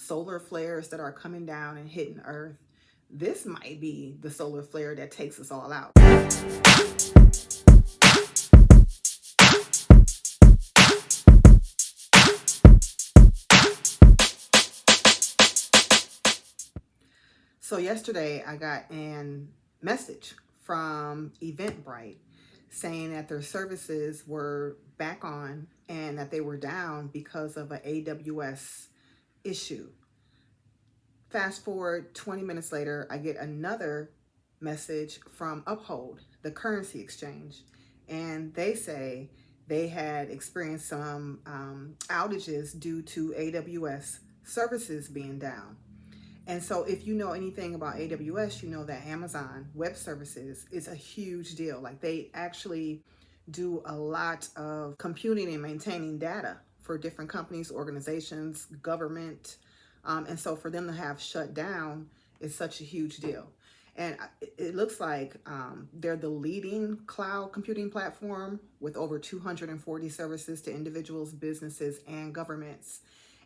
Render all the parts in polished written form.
solar flares that are coming down and hitting Earth, this might be the solar flare that takes us all out. So yesterday I got a message from Eventbrite saying that their services were back on and that they were down because of an AWS issue. Fast forward 20 minutes later, I get another message from Uphold, the currency exchange, and they say they had experienced some outages due to AWS services being down. And so if you know anything about AWS, you know that Amazon Web Services is a huge deal. Like, they actually do a lot of computing and maintaining data for different companies, organizations, government. And so for them to have shut down is such a huge deal. And it looks like they're the leading cloud computing platform with over 240 services to individuals, businesses, and governments.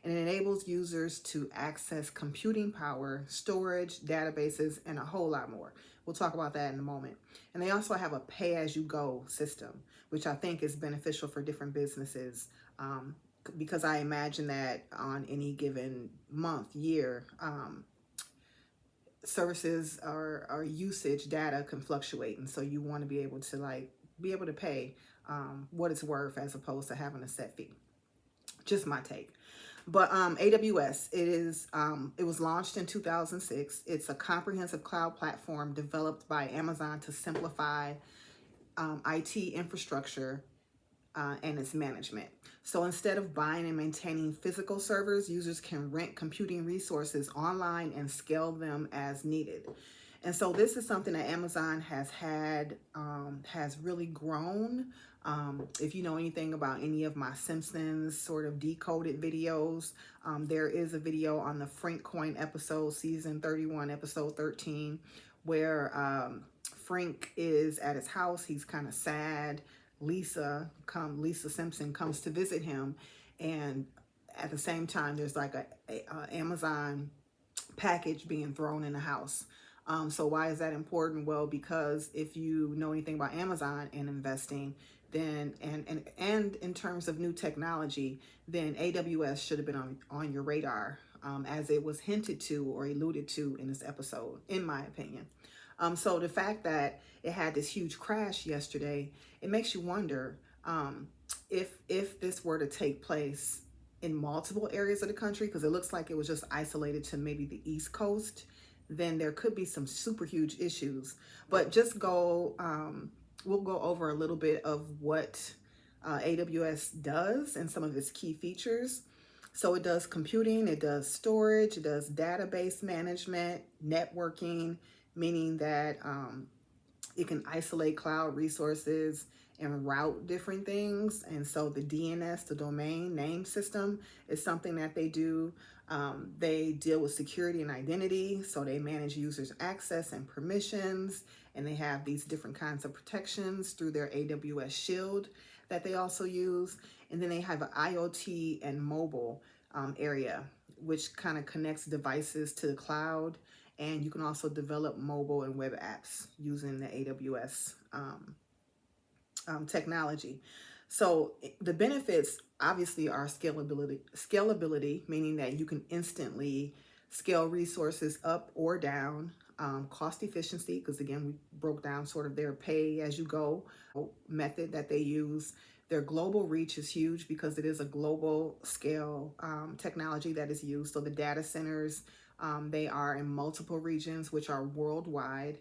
And it enables users to access computing power, storage, databases, and a whole lot more. We'll talk about that in a moment. And they also have a pay-as-you-go system, which I think is beneficial for different businesses, because I imagine that on any given month, year, services or usage data can fluctuate. And so you want to be able to pay what it's worth as opposed to having a set fee. Just my take. But AWS, it was launched in 2006. It's a comprehensive cloud platform developed by Amazon to simplify IT infrastructure and its management. So instead of buying and maintaining physical servers, users can rent computing resources online and scale them as needed. And so this is something that Amazon has really grown. If you know anything about any of my Simpsons sort of decoded videos, there is a video on the Frank Coin episode, season 31, episode 13, where Frank is at his house. He's kind of sad. Lisa Simpson comes to visit him, and at the same time there's like a Amazon package being thrown in the house. So why is that important? Well, because if you know anything about Amazon and investing, then and in terms of new technology, then AWS should have been on your radar, as it was hinted to or alluded to in this episode, in my opinion. So the fact that it had this huge crash yesterday, it makes you wonder if this were to take place in multiple areas of the country, because it looks like it was just isolated to maybe the East Coast, then there could be some super huge issues. But we'll go over a little bit of what AWS does and some of its key features. So it does computing, it does storage, it does database management, networking, meaning that it can isolate cloud resources and route different things. And so the DNS, the domain name system, is something that they do. They deal with security and identity. So they manage users' access and permissions. And they have these different kinds of protections through their AWS Shield that they also use. And then they have an IoT and mobile area, which kind of connects devices to the cloud. And you can also develop mobile and web apps using the AWS technology. So the benefits obviously are scalability, meaning that you can instantly scale resources up or down. Cost efficiency, because again, we broke down sort of their pay-as-you-go method that they use. Their global reach is huge because it is a global scale technology that is used. So the data centers, they are in multiple regions, which are worldwide.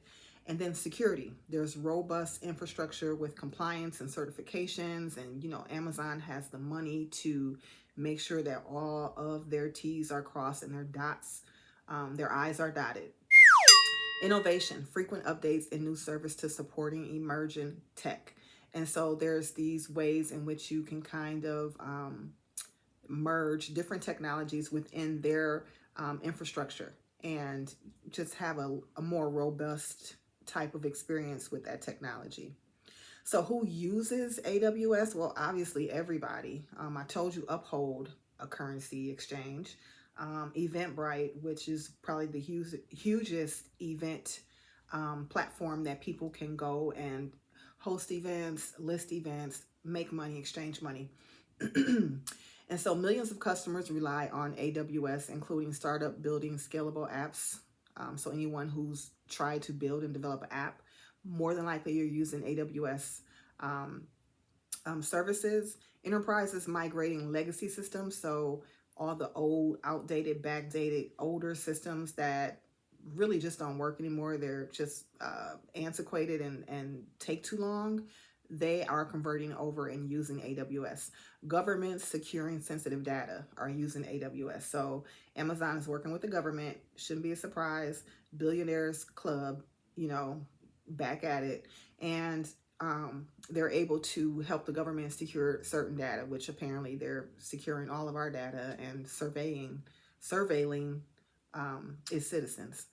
And then security. There's robust infrastructure with compliance and certifications. And, Amazon has the money to make sure that all of their T's are crossed and their I's are dotted. Innovation, frequent updates and new service to supporting emerging tech. And so there's these ways in which you can kind of merge different technologies within their infrastructure and just have a more robust type of experience with that technology. So who uses AWS? Well, obviously everybody. I told you Uphold, a currency exchange. Eventbrite, which is probably the hugest event platform that people can go and host events, list events, make money, exchange money. And so millions of customers rely on AWS, including startup building scalable apps. So anyone who's tried to build and develop an app, more than likely you're using AWS um, services. Enterprises migrating legacy systems, so all the old, outdated, backdated, older systems that really just don't work anymore. They're just antiquated and take too long. They are converting over and using AWS. Governments securing sensitive data are using AWS. So Amazon is working with the government. Shouldn't be a surprise. Billionaires Club, you know, back at it. And they're able to help the government secure certain data, which apparently they're securing all of our data and surveilling its citizens.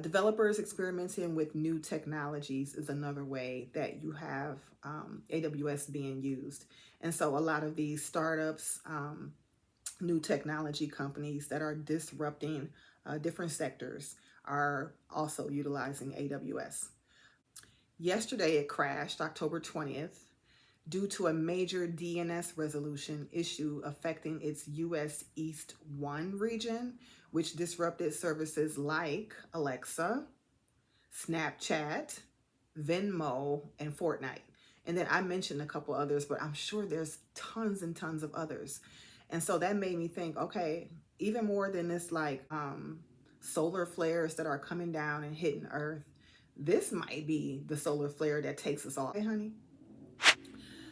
Developers experimenting with new technologies is another way that you have AWS being used. And so a lot of these startups, new technology companies that are disrupting different sectors are also utilizing AWS. Yesterday, it crashed October 20th due to a major DNS resolution issue affecting its US East 1 region, which disrupted services like Alexa, Snapchat, Venmo, and Fortnite. And then I mentioned a couple others, but I'm sure there's tons and tons of others. And so that made me think, okay, even more than this, like solar flares that are coming down and hitting Earth, this might be the solar flare that takes us all. Hey, honey.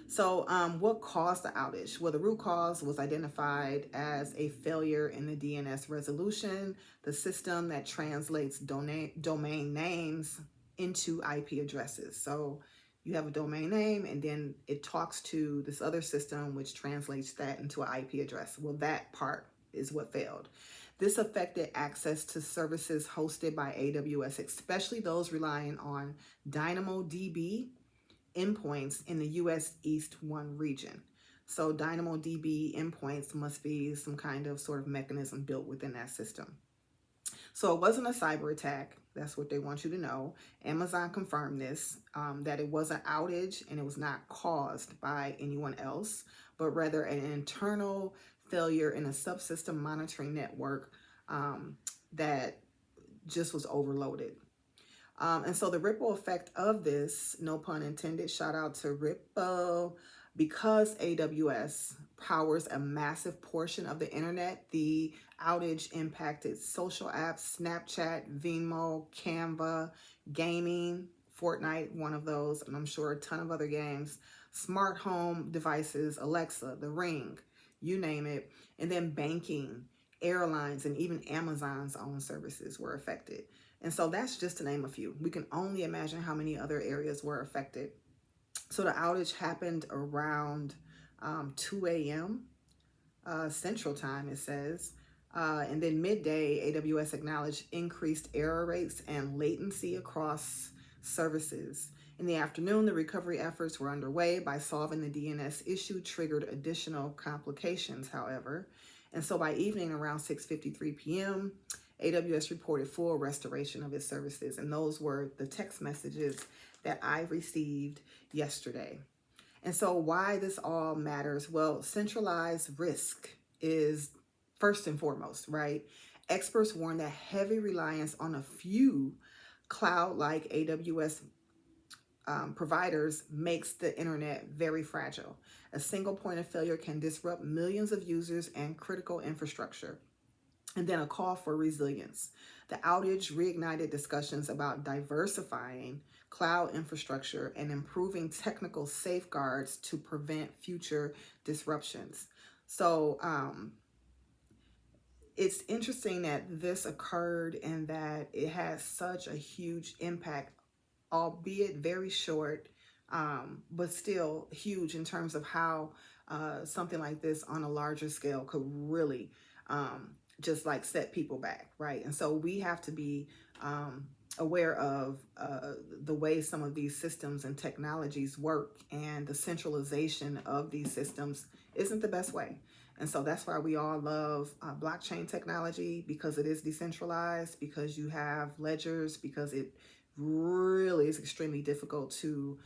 So, what caused the outage? Well, the root cause was identified as a failure in the DNS resolution, the system that translates domain names into IP addresses. So, you have a domain name, and then it talks to this other system, which translates that into an IP address. Well, that part is what failed. This affected access to services hosted by AWS, especially those relying on DynamoDB endpoints in the US East 1 region. So DynamoDB endpoints must be some kind of sort of mechanism built within that system. So it wasn't a cyber attack. That's what they want you to know. Amazon confirmed this, that it was an outage and it was not caused by anyone else, but rather an internal failure in a subsystem monitoring network that just was overloaded. And so the ripple effect of this, no pun intended, shout out to Ripple, because AWS powers a massive portion of the internet, the outage impacted social apps, Snapchat, Venmo, Canva, gaming, Fortnite, one of those, and I'm sure a ton of other games, smart home devices, Alexa, the Ring, you name it, and then banking, airlines, and even Amazon's own services were affected. And so that's just to name a few. We can only imagine how many other areas were affected. So the outage happened around 2 a.m. Central Time, it says. And then midday, AWS acknowledged increased error rates and latency across services. In the afternoon, the recovery efforts were underway. By solving the DNS issue triggered additional complications, however. And so by evening, around 6:53 p.m., AWS reported full restoration of its services. And those were the text messages that I received yesterday. And so why this all matters? Well, centralized risk is first and foremost, right? Experts warn that heavy reliance on a few cloud-like AWS providers makes the internet very fragile. A single point of failure can disrupt millions of users and critical infrastructure. And then a call for resilience. The outage reignited discussions about diversifying cloud infrastructure and improving technical safeguards to prevent future disruptions. So it's interesting that this occurred and that it has such a huge impact, albeit very short, but still huge in terms of how something like this on a larger scale could really just like set people back, right? And so we have to be aware of the way some of these systems and technologies work, and the centralization of these systems isn't the best way. And so that's why we all love blockchain technology, because it is decentralized, because you have ledgers, because it really is extremely difficult to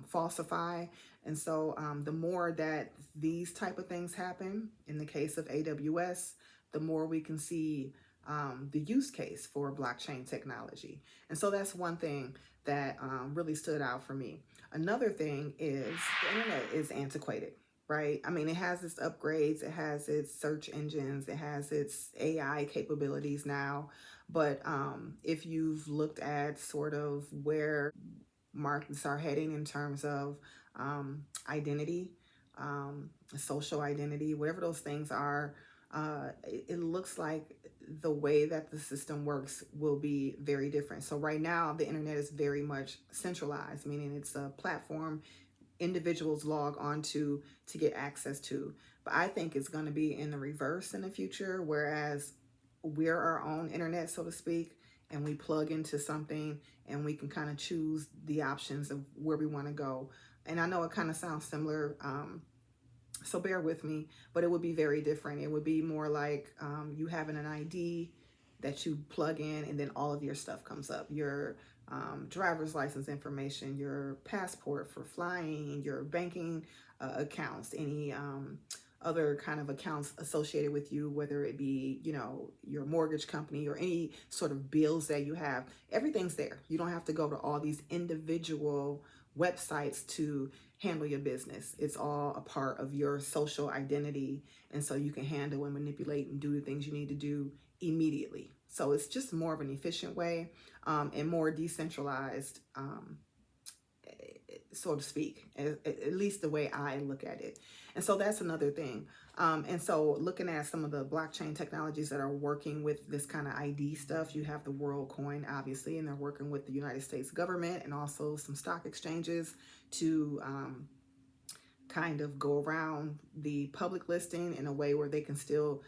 falsify. And so the more that these type of things happen, in the case of AWS, the more we can see the use case for blockchain technology. And so that's one thing that really stood out for me. Another thing is the internet is antiquated, right? I mean, it has its upgrades, it has its search engines, it has its AI capabilities now. But if you've looked at sort of where markets are heading in terms of identity, social identity, whatever those things are, it looks like the way that the system works will be very different. So right now, the internet is very much centralized, meaning it's a platform individuals log onto to get access to. But I think it's going to be in the reverse in the future, whereas we're our own internet, so to speak, and we plug into something and we can kind of choose the options of where we want to go. And I know it kind of sounds similar, so bear with me, but it would be very different. It would be more like you having an ID that you plug in, and then all of your stuff comes up. Your driver's license information, your passport for flying, your banking accounts, any other kind of accounts associated with you, whether it be, you know, your mortgage company or any sort of bills that you have. Everything's there. You don't have to go to all these individual websites to handle your business. It's all a part of your social identity. And so you can handle and manipulate and do the things you need to do immediately. So it's just more of an efficient way and more decentralized, so to speak, at least the way I look at it. And so that's another thing. And so looking at some of the blockchain technologies that are working with this kind of ID stuff, you have the World Coin, obviously, and they're working with the United States government and also some stock exchanges to kind of go around the public listing in a way where they can still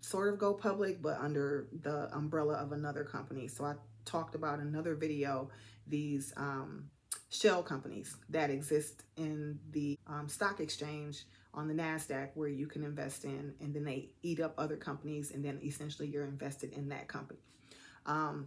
sort of go public, but under the umbrella of another company. So I talked about in another video these shell companies that exist in the stock exchange on the NASDAQ, where you can invest in, and then they eat up other companies, and then essentially you're invested in that company.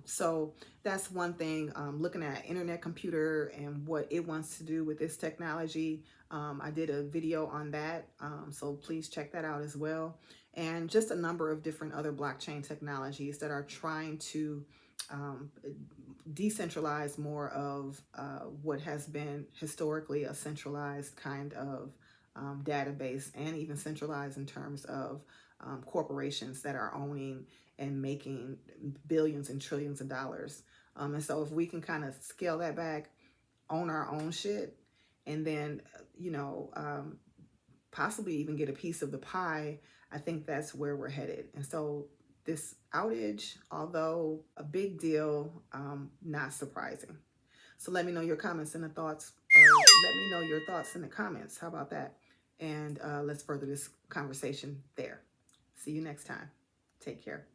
So that's one thing. Looking at internet computer and what it wants to do with this technology. I did a video on that, so please check that out as well. And just a number of different other blockchain technologies that are trying to decentralize more of what has been historically a centralized kind of database, and even centralized in terms of corporations that are owning and making billions and trillions of dollars. And so if we can kind of scale that back, own our own shit, and then, you know, possibly even get a piece of the pie, I think that's where we're headed. And so this outage, although a big deal, not surprising. So let me know your comments and the thoughts, or let me know your thoughts in the comments. How about that? And let's further this conversation there. See you next time. Take care.